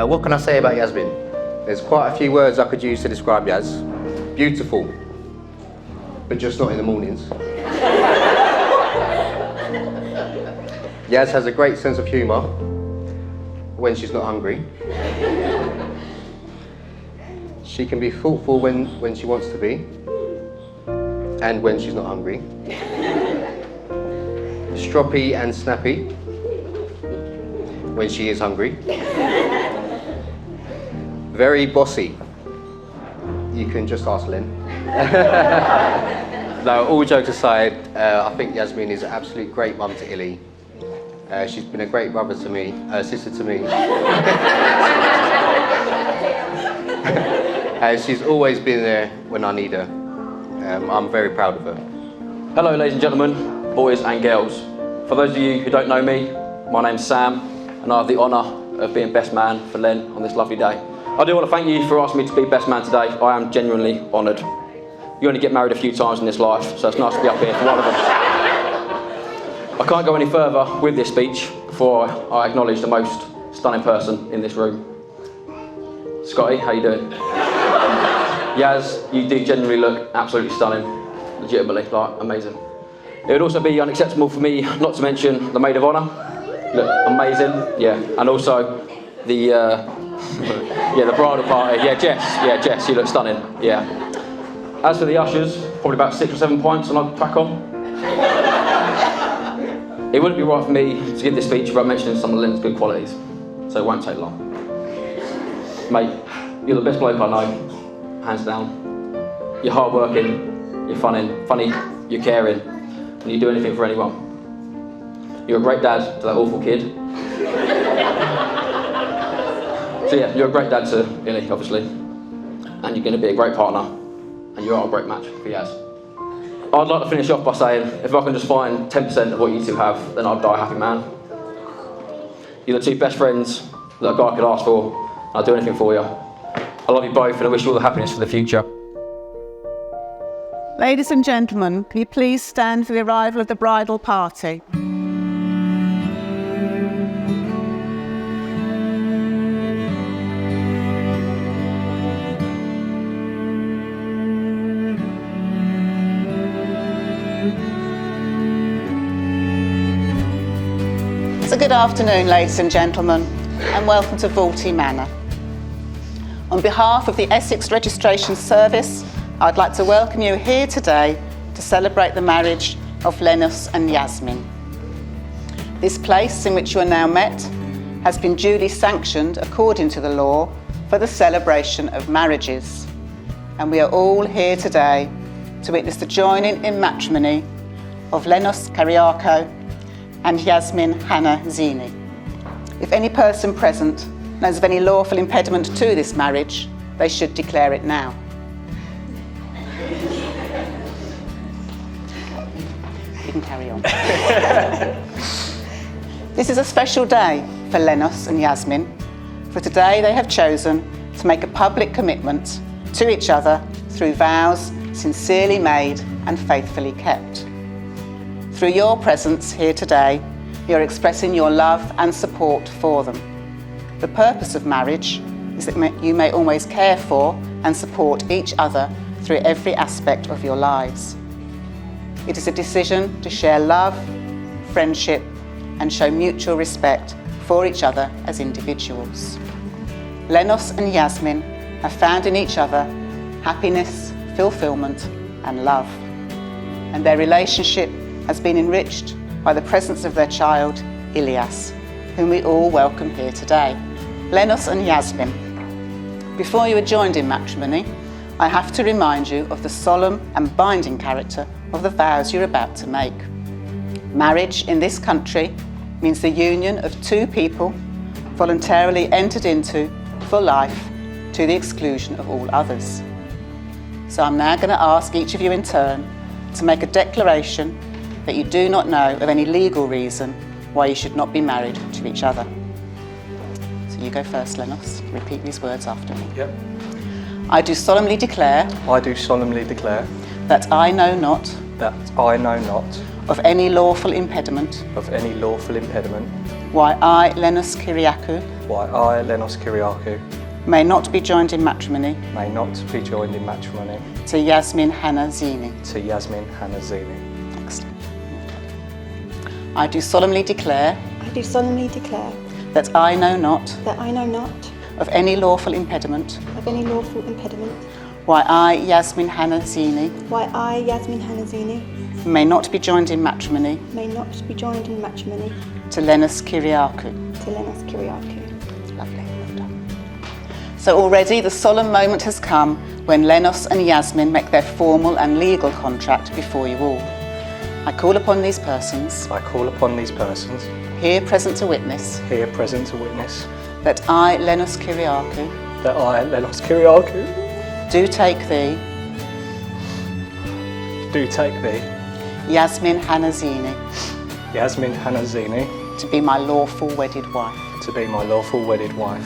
What can I say about Yasmin? There's quite a few words I could use to describe Yas. Beautiful, but just not in the mornings. Yas has a great sense of humour when she's not hungry. She can be thoughtful when she wants to be, and when she's not hungry. Stroppy and snappy when she is hungry. Very bossy. You can just ask Len. No, all jokes aside, I think Yasmin is an absolute great mum to Illy. She's been a great brother to me, sister to me. She's always been there when I need her. I'm very proud of her. Hello ladies and gentlemen, boys and girls. For those of you who don't know me, my name's Sam and I have the honour of being best man for Len on this lovely day. I do want to thank you for asking me to be best man today. I am genuinely honoured. You only get married a few times in this life, so it's nice to be up here for one of them. I can't go any further with this speech before I acknowledge the most stunning person in this room. Scotty, how you doing? Yas, you do genuinely look absolutely stunning, legitimately, like, amazing. It would also be unacceptable for me not to mention the maid of honour. Look, amazing, yeah, and also the, yeah, the bridal party. Yeah, Jess, you look stunning, yeah. As for the ushers, probably about 6 or 7 points and I'll crack on. It wouldn't be right for me to give this speech without mentioning some of Len's good qualities, so it won't take long. Mate, you're the best bloke I know, hands down. You're hard-working, you're funny, you're caring, and you do anything for anyone. You're a great dad to that awful kid. So yeah, you're a great dad to Illy, obviously, and you're going to be a great partner, and you are a great match for Yas. I'd like to finish off by saying, if I can just find 10% of what you two have, then I'd die a happy man. You're the two best friends that a guy could ask for, and I'd do anything for you. I love you both, and I wish you all the happiness for the future. Ladies and gentlemen, can you please stand for the arrival of the bridal party? So good afternoon, ladies and gentlemen, and welcome to Vaulty Manor. On behalf of the Essex Registration Service, I'd like to welcome you here today to celebrate the marriage of Lenos and Yasmin. This place in which you are now met has been duly sanctioned according to the law for the celebration of marriages. And we are all here today to witness the joining in matrimony of Lenos Kyriakou and Yasmin Hannah Zini. If any person present knows of any lawful impediment to this marriage, they should declare it now. You can carry on. This is a special day for Lenos and Yasmin, for today they have chosen to make a public commitment to each other through vows sincerely made and faithfully kept. Through your presence here today, you're expressing your love and support for them. The purpose of marriage is that you may always care for and support each other through every aspect of your lives. It is a decision to share love, friendship, and show mutual respect for each other as individuals. Lenos and Yasmin have found in each other happiness, fulfillment, and love. And their relationship has been enriched by the presence of their child, Ilyas, whom we all welcome here today. Lenos and Yasmin, before you are joined in matrimony, I have to remind you of the solemn and binding character of the vows you're about to make. Marriage in this country means the union of two people voluntarily entered into for life to the exclusion of all others. So I'm now going to ask each of you in turn to make a declaration that you do not know of any legal reason why you should not be married to each other. So you go first, Lenos. Repeat these words after me. Yep. I do solemnly declare. I do solemnly declare. That I know not. That I know not. Of any lawful impediment. Of any lawful impediment. Why I, Lenos Kyriakou. why I, Lenos Kyriakou, may not be joined in matrimony may not be joined in matrimony to Yasmin Hannah Zini. to Yasmin Hannah Zini. Excellent. I do solemnly declare I do solemnly declare that I know not that I know not of any lawful impediment of any lawful impediment why I, Yasmin Hannah Zini, why I, Yasmin Hanazini, may not be joined in matrimony may not be joined in matrimony to Lenos Kyriakou. to Lenos Kyriakou. Lovely, well done. So already the solemn moment has come when Lenos and Yasmin make their formal and legal contract before you all. I call upon these persons, I call upon these persons, here present to witness, here present to witness, that I, Lenos Kyriakou, that I, Lenos Kyriakou, do take thee, do take thee, Yasmin Hannah Zini, Yasmin Hannah Zini, to be my lawful wedded wife. to be my lawful wedded wife.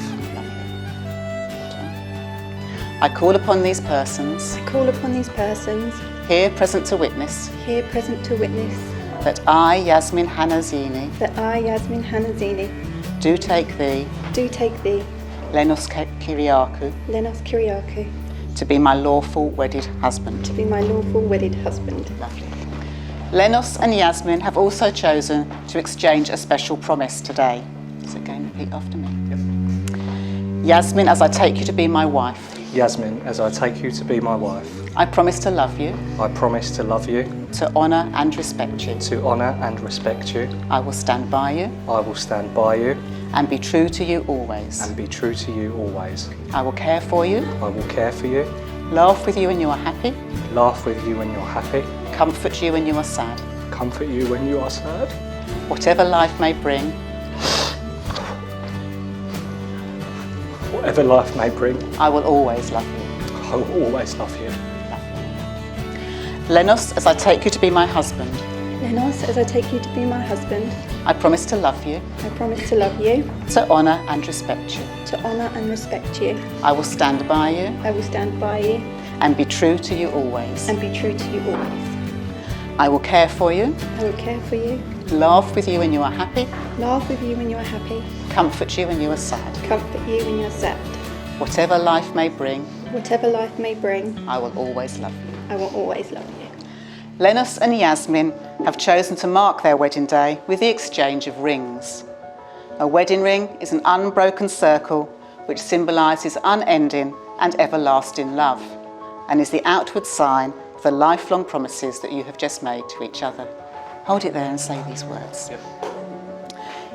I call upon these persons, I call upon these persons, here present to witness, here present to witness, that I, Yasmin Hannah Zini, that I, Yasmin Hanazini, do take thee, do take thee, Lenos Kyriakou, Lenos Kyriakou, to be my lawful wedded husband. to be my lawful wedded husband. Lovely. Lenos and Yasmin have also chosen to exchange a special promise today. So again, repeat after me. Yasmin, as I take you to be my wife, Yasmin, as I take you to be my wife, I promise to love you, I promise to love you, to honour and respect you. to honour and respect you. I will stand by you I will stand by you and be true to you always. and be true to you always. I will care for you, I will care for you, laugh with you when you are happy, laugh with you when you're happy, comfort you when you are sad. comfort you when you are sad. Whatever life may bring, Whatever life may bring, I will always love you. I will always love you. Lenos, as I take you to be my husband, Lenos, as I take you to be my husband, I promise to love you, I promise to love you, to honour and respect you. to honour and respect you. I will stand by you I will stand by you and be true to you always. and be true to you always. I will care for you, I will care for you, laugh with you when you are happy, laugh with you when you are happy, comfort you when you are sad. comfort you when you're sad. Whatever life may bring, Whatever life may bring, I will always love you. I will always love you. Lenos and Yasmin have chosen to mark their wedding day with the exchange of rings. A wedding ring is an unbroken circle which symbolises unending and everlasting love and is the outward sign of the lifelong promises that you have just made to each other. Hold it there and say these words.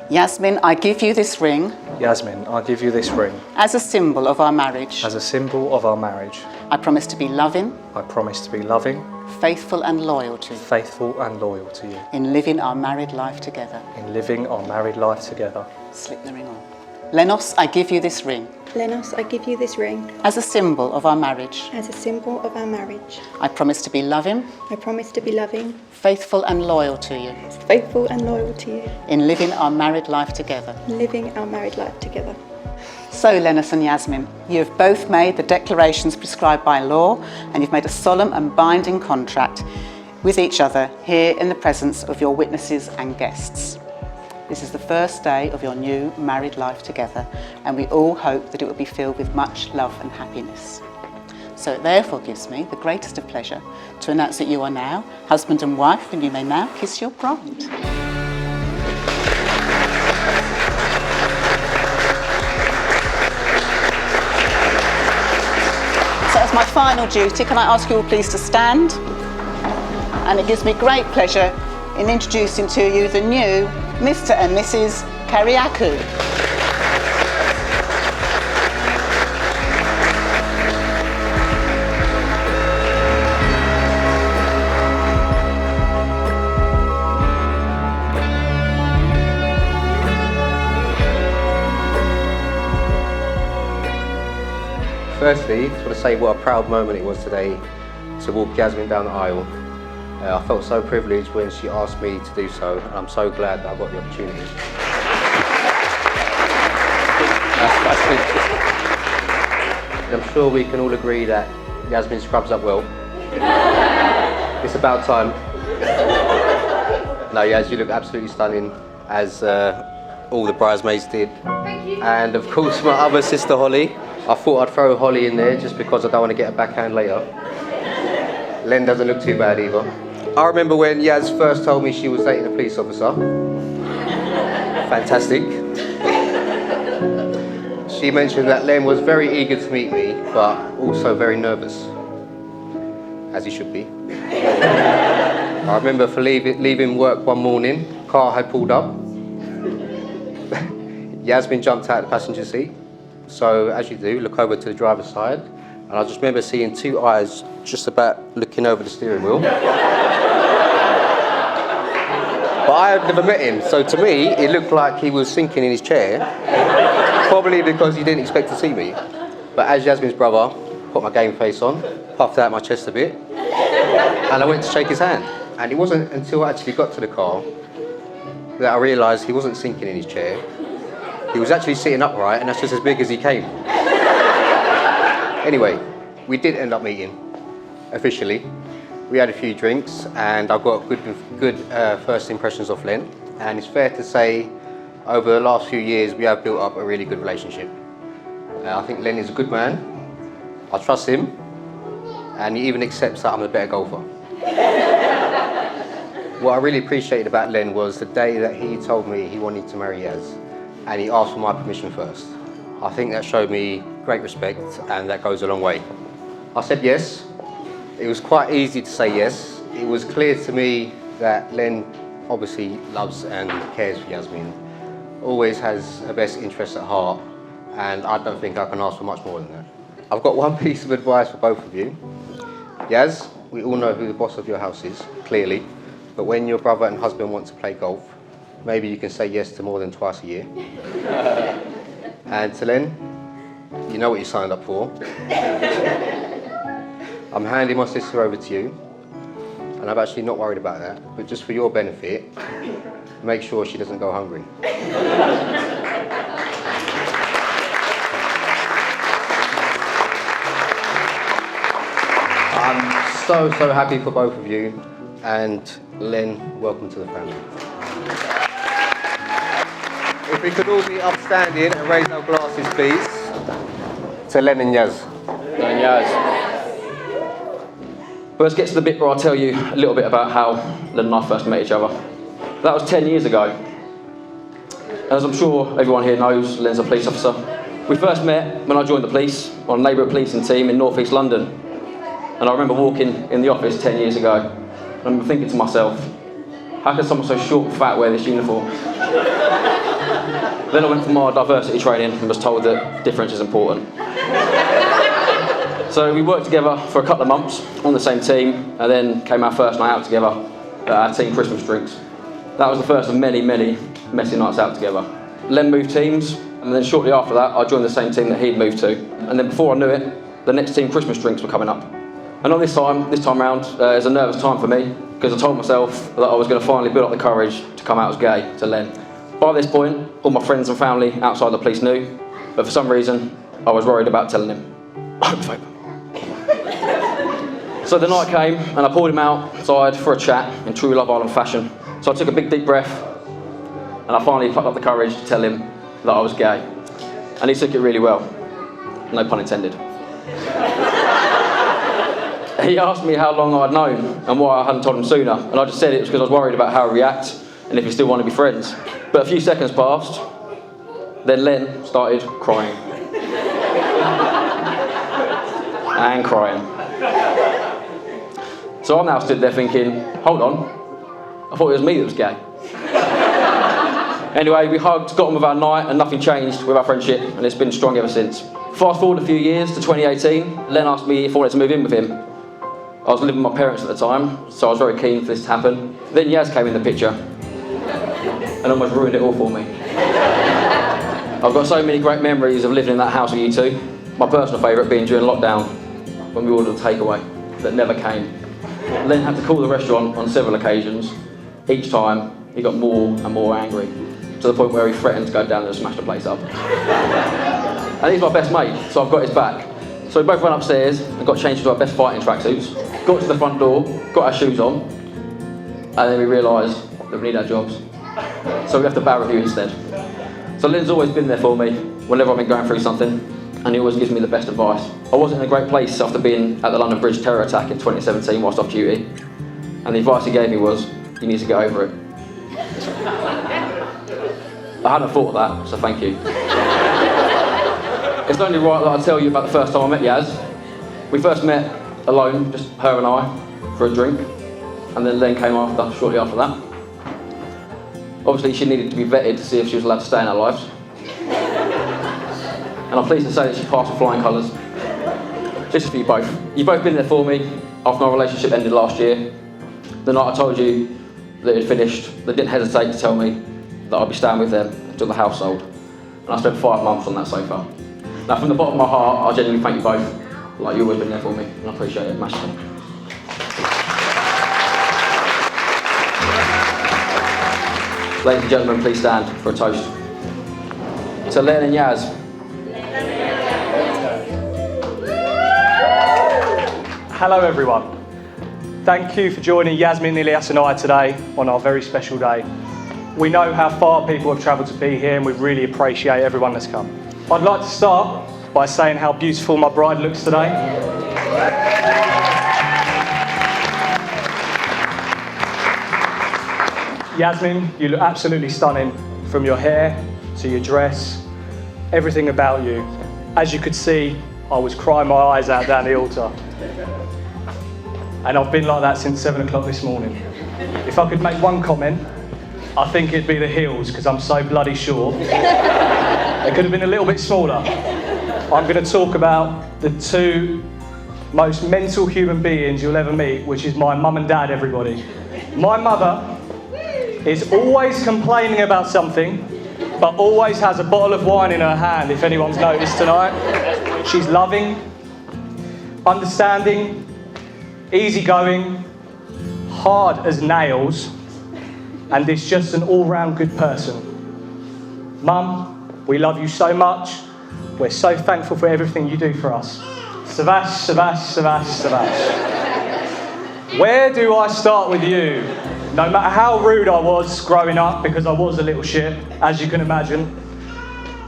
Yasmin, I give you this ring Yasmin, I give you this ring as a symbol of our marriage. as a symbol of our marriage. I promise to be loving, I promise to be loving, faithful and loyal to you faithful and loyal to you in living our married life together. in living our married life together. Slip the ring on. Lenos, I give you this ring Lenos, I give you this ring as a symbol of our marriage. as a symbol of our marriage. I promise to be loving, I promise to be loving, faithful and loyal to you faithful and loyal to you, in living our married life together. living our married life together. So, Lenos and Yasmin, you have both made the declarations prescribed by law and you've made a solemn and binding contract with each other here in the presence of your witnesses and guests. This is the first day of your new married life together and we all hope that it will be filled with much love and happiness. So it therefore gives me the greatest of pleasure to announce that you are now husband and wife and you may now kiss your bride. So as my final duty, can I ask you all please to stand? And it gives me great pleasure in introducing to you the new Mr. and Mrs. Kyriakou. Firstly, I just want to say what a proud moment it was today to walk Yasmin down the aisle. I felt so privileged when she asked me to do so, and I'm so glad that I got the opportunity. I'm sure we can all agree that Yasmin scrubs up well. It's about time. No, Yas, you look absolutely stunning, as all the bridesmaids did. Thank And of course my other sister Holly. I thought I'd throw Holly in there just because I don't want to get a backhand later. Len doesn't look too bad either. I remember when Yaz first told me she was dating a police officer. Fantastic. She mentioned that Len was very eager to meet me, but also very nervous, as he should be. I remember for leaving work one morning, car had pulled up. Yasmin jumped out of the passenger seat. So, as you do, look over to the driver's side, and I just remember seeing two eyes just about looking over the steering wheel. But I had never met him, so to me, it looked like he was sinking in his chair, probably because he didn't expect to see me. But as Yasmin's brother, put my game face on, puffed out my chest a bit, and I went to shake his hand. And it wasn't until I actually got to the car that I realised he wasn't sinking in his chair. He was actually sitting upright, and that's just as big as he came. Anyway, we did end up meeting, officially. We had a few drinks, and I got good first impressions of Len. And it's fair to say, over the last few years, we have built up a really good relationship. I think Len is a good man. I trust him, and he even accepts that I'm a better golfer. What I really appreciated about Len was the day that he told me he wanted to marry Yaz. And he asked for my permission first. I think that showed me great respect, and that goes a long way. I said yes. It was quite easy to say yes. It was clear to me that Len obviously loves and cares for Yasmin, always has her best interests at heart, and I don't think I can ask for much more than that. I've got one piece of advice for both of you. Yaz, we all know who the boss of your house is, clearly, but when your brother and husband want to play golf, maybe you can say yes to more than twice a year. And to Len, you know what you signed up for. I'm handing my sister over to you, and I'm actually not worried about that, but just for your benefit, make sure she doesn't go hungry. I'm so happy for both of you, and Len, welcome to the family. If we could all be upstanding and raise our glasses, please, to Len and Yaz. Len and Yaz. But let's get to the bit where I'll tell you a little bit about how Len and I first met each other. That was 10 years ago. As I'm sure everyone here knows, Len's a police officer. We first met when I joined the police on a neighbourhood policing team in North East London. And I remember walking in the office 10 years ago, and I remember thinking to myself, how can someone so short and fat wear this uniform? Then I went for my diversity training and was told that difference is important. So we worked together for a couple of months on the same team, and then came our first night out together at our team Christmas drinks. That was the first of many, many messy nights out together. Len moved teams, and then shortly after that, I joined the same team that he'd moved to. And then before I knew it, the next team Christmas drinks were coming up. And on this time round, it was a nervous time for me, because I told myself that I was going to finally build up the courage to come out as gay to Len. By this point, all my friends and family outside the police knew, but for some reason, I was worried about telling him. So the night came, and I pulled him outside for a chat in true Love Island fashion. So I took a big deep breath, and I finally plucked up the courage to tell him that I was gay. And he took it really well. No pun intended. He asked me how long I'd known and why I hadn't told him sooner, and I just said it was because I was worried about how he'd react and if he still wanted to be friends. But a few seconds passed, then Len started crying. And crying. So I'm now stood there thinking, hold on, I thought it was me that was gay. Anyway, we hugged, got on with our night, and nothing changed with our friendship, and it's been strong ever since. Fast forward a few years to 2018, Len asked me if I wanted to move in with him. I was living with my parents at the time, so I was very keen for this to happen. Then Yaz came in the picture, and almost ruined it all for me. I've got so many great memories of living in that house with you two. My personal favourite being during lockdown, when we ordered a takeaway that never came. Len had to call the restaurant on several occasions. Each time, he got more and more angry, to the point where he threatened to go down and smash the place up. And he's my best mate, so I've got his back. So we both went upstairs and got changed into our best fighting tracksuits, got to the front door, got our shoes on, and then we realised that we need our jobs. So we left the bar review instead. So Len's always been there for me whenever I've been going through something, and he always gives me the best advice. I wasn't in a great place after being at the London Bridge terror attack in 2017 whilst off duty, and the advice he gave me was, you need to get over it. I hadn't thought of that, so thank you. It's only right that I tell you about the first time I met Yaz. We first met alone, just her and I, for a drink, and then Len came after, shortly after that. Obviously she needed to be vetted to see if she was allowed to stay in our lives. And I'm pleased to say that she passed with flying colours. This is for you both. You've both been there for me after our relationship ended last year. The night I told you that it had finished, they didn't hesitate to tell me that I'd be staying with them until the house sold. And I spent 5 months on that sofa. Now from the bottom of my heart, I genuinely thank you both. Like you've always been there for me, and I appreciate it massively. Ladies and gentlemen, please stand for a toast. To Len and Yaz. Hello everyone. Thank you for joining Yasmin Lenos and I today on our very special day. We know how far people have travelled to be here and we really appreciate everyone that's come. I'd like to start by saying how beautiful my bride looks today. Yasmin, you look absolutely stunning, from your hair to your dress, everything about you. As you could see, I was crying my eyes out down the altar. And I've been like that since 7 o'clock this morning. If I could make one comment, I think it'd be the heels, because I'm so bloody short. They could have been a little bit smaller. I'm going to talk about the 2 most mental human beings you'll ever meet, which is my mum and dad, everybody. My mother is always complaining about something, but always has a bottle of wine in her hand, if anyone's noticed tonight. She's loving, understanding, easygoing, hard as nails, and is just an all-round good person. Mum, we love you so much. We're so thankful for everything you do for us. Savash, Savash, Savash, Savash. Where do I start with you? No matter how rude I was growing up, because I was a little shit, as you can imagine,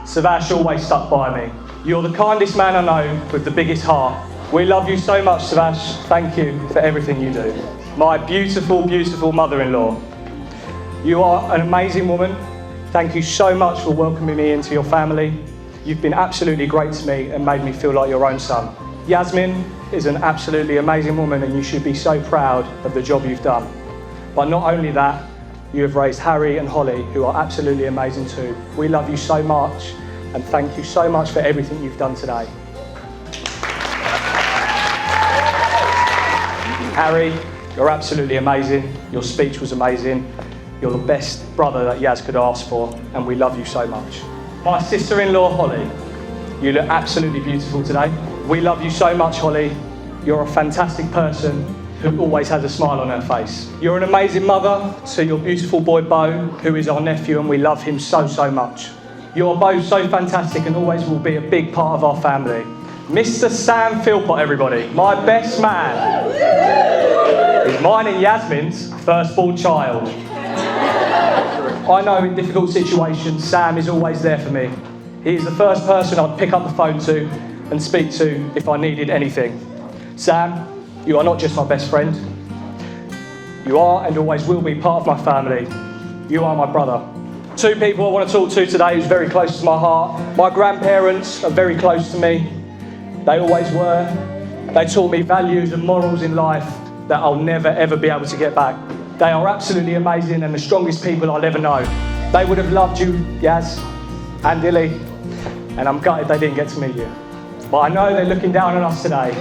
Savash always stuck by me. You're the kindest man I know with the biggest heart. We love you so much, Savash. Thank you for everything you do. My beautiful, beautiful mother-in-law. You are an amazing woman. Thank you so much for welcoming me into your family. You've been absolutely great to me and made me feel like your own son. Yasmin is an absolutely amazing woman and you should be so proud of the job you've done. But not only that, you have raised Harry and Holly, who are absolutely amazing too. We love you so much and thank you so much for everything you've done today. Harry, you're absolutely amazing. Your speech was amazing. You're the best brother that Yaz could ask for, and we love you so much. My sister-in-law, Holly, you look absolutely beautiful today. We love you so much, Holly. You're a fantastic person who always has a smile on her face. You're an amazing mother to your beautiful boy, Bo, who is our nephew, and we love him so, so much. You're both so fantastic and always will be a big part of our family. Mr. Sam Philpott, everybody, my best man, is mine and Yasmin's firstborn child. I know in difficult situations, Sam is always there for me. He is the first person I'd pick up the phone to and speak to if I needed anything. Sam, you are not just my best friend. You are and always will be part of my family. You are my brother. 2 people I want to talk to today who's very close to my heart. My grandparents are very close to me. They always were. They taught me values and morals in life that I'll never ever be able to get back. They are absolutely amazing and the strongest people I'll ever know. They would have loved you, Yaz and Dilly, and I'm gutted they didn't get to meet you. But I know they're looking down on us today.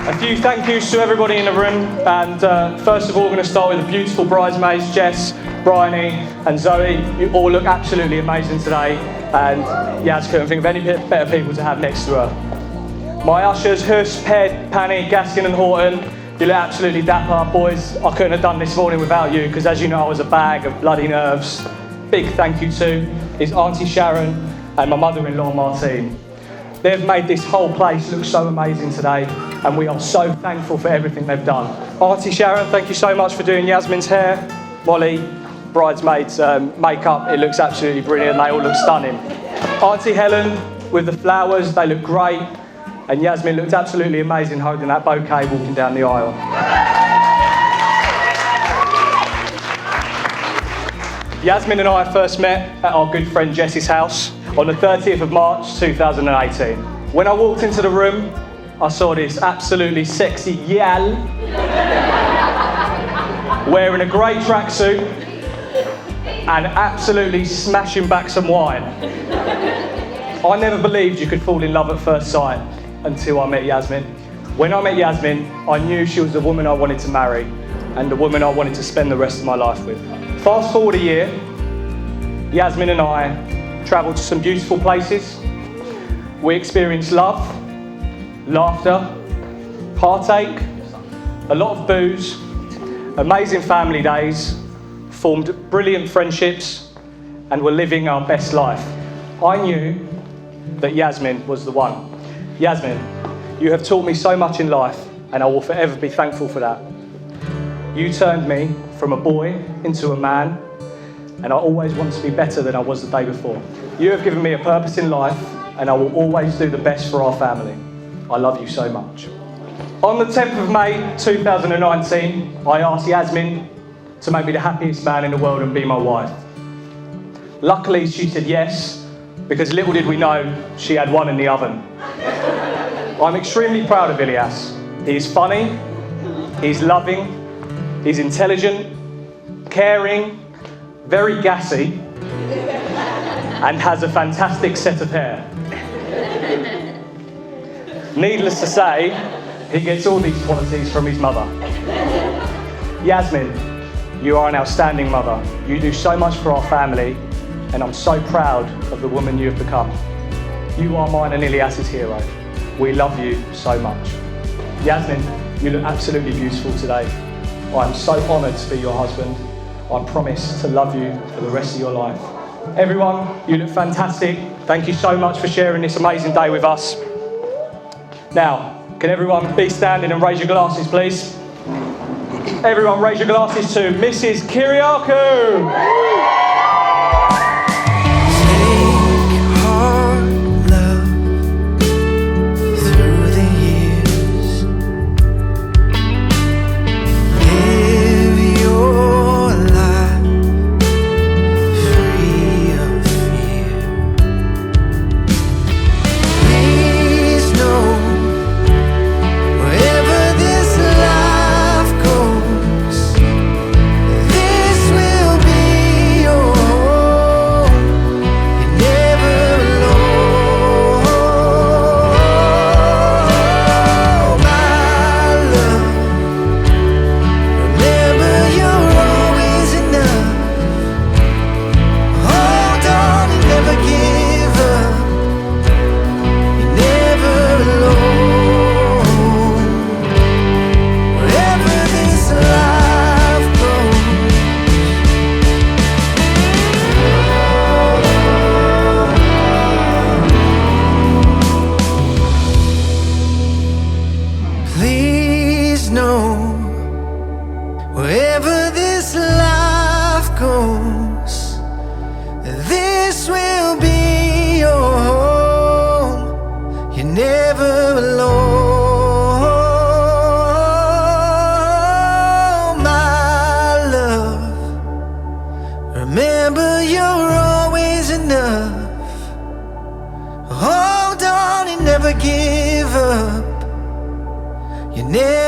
A few thank yous to everybody in the room, and first of all, we're going to start with the beautiful bridesmaids, Jess, Bryony and Zoe. You all look absolutely amazing today, and Yaz couldn't think of any better people to have next to her. My ushers, Hus, Ped, Panny, Gaskin and Horton, you look absolutely dapper. Boys, I couldn't have done this morning without you, because as you know, I was a bag of bloody nerves. Big thank you to is Auntie Sharon and my mother-in-law, Martine. They've made this whole place look so amazing today, and we are so thankful for everything they've done. Auntie Sharon, thank you so much for doing Yasmin's hair. Molly, bridesmaids makeup, it looks absolutely brilliant. They all look stunning. Auntie Helen with the flowers, they look great. And Yasmin looked absolutely amazing holding that bouquet walking down the aisle. Yasmin and I first met at our good friend Jess's house on the 30th of March 2018. When I walked into the room, I saw this absolutely sexy yal wearing a grey tracksuit and absolutely smashing back some wine. I never believed you could fall in love at first sight until I met Yasmin. When I met Yasmin, I knew she was the woman I wanted to marry and the woman I wanted to spend the rest of my life with. Fast forward a year, Yasmin and I travelled to some beautiful places. We experienced love, laughter, heartache, a lot of booze, amazing family days, formed brilliant friendships, and were living our best life. I knew that Yasmin was the one. Yasmin, you have taught me so much in life, and I will forever be thankful for that. You turned me from a boy into a man, and I always want to be better than I was the day before. You have given me a purpose in life, and I will always do the best for our family. I love you so much. On the 10th of May 2019, I asked Yasmin to make me the happiest man in the world and be my wife. Luckily, she said yes, because little did we know she had one in the oven. I'm extremely proud of Ilyas. He's funny, he's loving, he's intelligent, caring, very gassy, and has a fantastic set of hair. Needless to say, he gets all these qualities from his mother. Yasmin, you are an outstanding mother. You do so much for our family, and I'm so proud of the woman you have become. You are mine and Ilyas's hero. We love you so much. Yasmin, you look absolutely beautiful today. I am so honoured to be your husband. I promise to love you for the rest of your life. Everyone, you look fantastic. Thank you so much for sharing this amazing day with us. Now, can everyone be standing and raise your glasses, please? Everyone raise your glasses to Mrs. Kyriakou. Hold on and never give up. You never